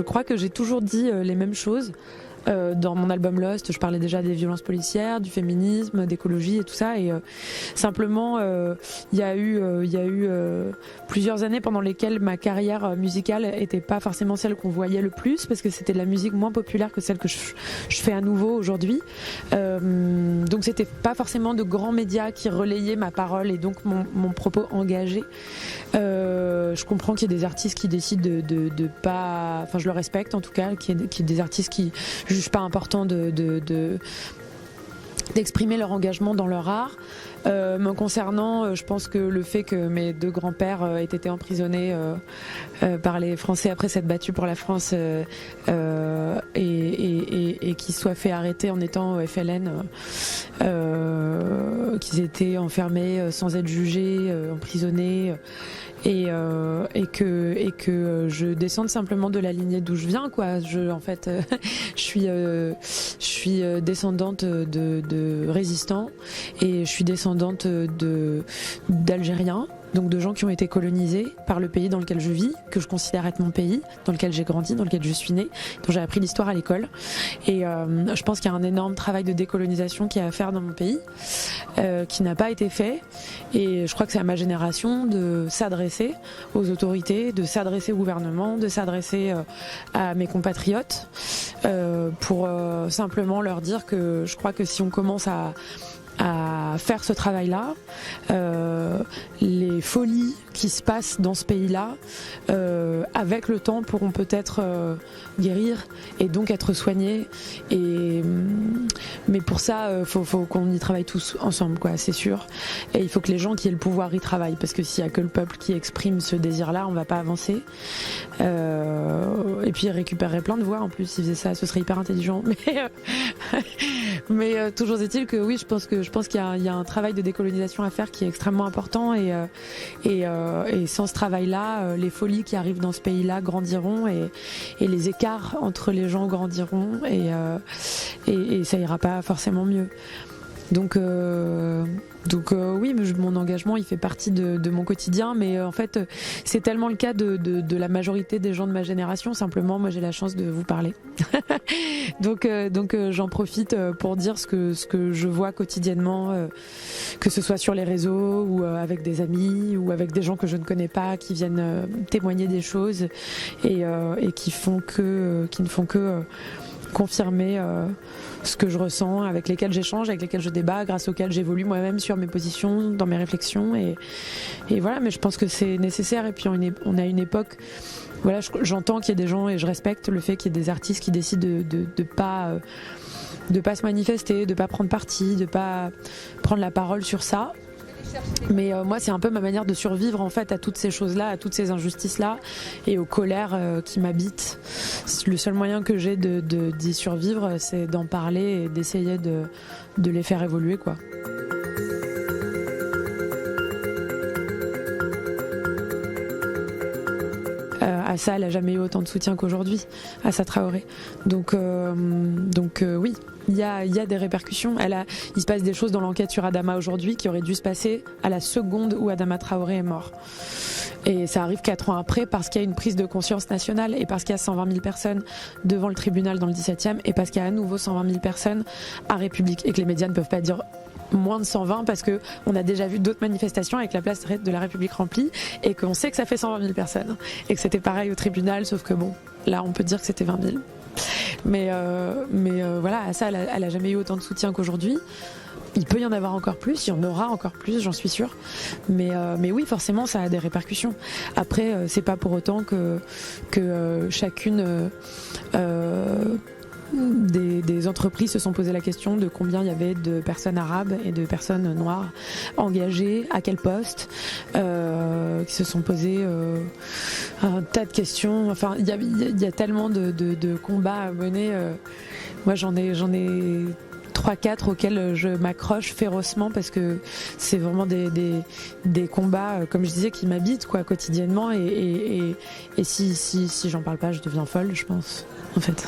crois que j'ai toujours dit les mêmes choses. Dans mon album Lost, je parlais déjà des violences policières, du féminisme, d'écologie et tout ça. Et simplement, il y a eu plusieurs années pendant lesquelles ma carrière musicale était pas forcément celle qu'on voyait le plus, parce que c'était de la musique moins populaire que celle que je fais à nouveau aujourd'hui. Donc c'était pas forcément de grands médias qui relayaient ma parole et donc mon propos engagé. Je comprends qu'il y ait des artistes qui décident de pas, enfin je le respecte en tout cas, qu'il y ait des artistes qui jugent pas important d'exprimer leur engagement dans leur art. Me concernant, je pense que le fait que mes deux grands-pères aient été emprisonnés par les Français après s'être battus pour la France et qu'ils soient fait arrêter en étant au FLN, qu'ils étaient enfermés sans être jugés, emprisonnés. Et que je descende simplement de la lignée d'où je viens, quoi. En fait, je suis descendante de résistants et je suis descendante d'Algériens. Donc de gens qui ont été colonisés par le pays dans lequel je vis, que je considère être mon pays, dans lequel j'ai grandi, dans lequel je suis née, dont j'ai appris l'histoire à l'école. Et je pense qu'il y a un énorme travail de décolonisation qui est à faire dans mon pays, qui n'a pas été fait. Et je crois que c'est à ma génération de s'adresser aux autorités, de s'adresser au gouvernement, de s'adresser à mes compatriotes, pour simplement leur dire que je crois que si on commence à faire ce travail-là, les folies qui se passent dans ce pays-là, avec le temps, pourront peut-être guérir et donc être soignées. Mais pour ça, faut qu'on y travaille tous ensemble, quoi, c'est sûr. Et il faut que les gens qui aient le pouvoir y travaillent, parce que s'il y a que le peuple qui exprime ce désir-là, on va pas avancer. Et puis ils récupéreraient plein de voix en plus, s'ils faisaient ça, ce serait hyper intelligent. Mais toujours est-il que oui, je pense qu'il y a un travail de décolonisation à faire qui est extrêmement important et sans ce travail-là, les folies qui arrivent dans ce pays-là grandiront et les écarts entre les gens grandiront et ça ira pas forcément mieux. Donc oui, mon engagement il fait partie de mon quotidien, mais en fait c'est tellement le cas de la majorité des gens de ma génération. Simplement, moi j'ai la chance de vous parler. donc j'en profite pour dire ce que je vois quotidiennement, que ce soit sur les réseaux ou avec des amis ou avec des gens que je ne connais pas qui viennent témoigner des choses et qui ne font que confirmer ce que je ressens, avec lesquels j'échange, avec lesquels je débat, grâce auxquels j'évolue moi-même sur mes positions, dans mes réflexions et voilà. Mais je pense que c'est nécessaire. Et puis on a une époque, voilà, j'entends qu'il y a des gens et je respecte le fait qu'il y ait des artistes qui décident de pas se manifester, de pas prendre parti, de pas prendre la parole sur ça. Mais moi c'est un peu ma manière de survivre en fait à toutes ces choses-là, à toutes ces injustices-là et aux colères qui m'habitent. Le seul moyen que j'ai d'y survivre, c'est d'en parler et d'essayer de les faire évoluer, quoi. Assa, elle n'a jamais eu autant de soutien qu'aujourd'hui, Assa Traoré. Donc oui, il y a des répercussions. Il se passe des choses dans l'enquête sur Adama aujourd'hui qui auraient dû se passer à la seconde où Adama Traoré est mort. Et ça arrive 4 ans après parce qu'il y a une prise de conscience nationale et parce qu'il y a 120 000 personnes devant le tribunal dans le 17e et parce qu'il y a à nouveau 120 000 personnes à République et que les médias ne peuvent pas dire moins de 120 parce qu'on a déjà vu d'autres manifestations avec la place de la République remplie et qu'on sait que ça fait 120 000 personnes et que c'était pareil au tribunal, sauf que bon, là on peut dire que c'était 20 000. Mais voilà, ça elle a jamais eu autant de soutien qu'aujourd'hui. Il peut y en avoir encore plus, il y en aura encore plus, j'en suis sûre. Mais oui, forcément, ça a des répercussions. Après, c'est pas pour autant que chacune des entreprises se sont posé la question de combien il y avait de personnes arabes et de personnes noires engagées, à quel poste, qui se sont posé un tas de questions. Enfin, il y a tellement de combats à mener. Moi, j'en ai 3-4 auxquels je m'accroche férocement parce que c'est vraiment des combats, comme je disais, qui m'habitent, quoi, quotidiennement et si j'en parle pas, je deviens folle, je pense, en fait.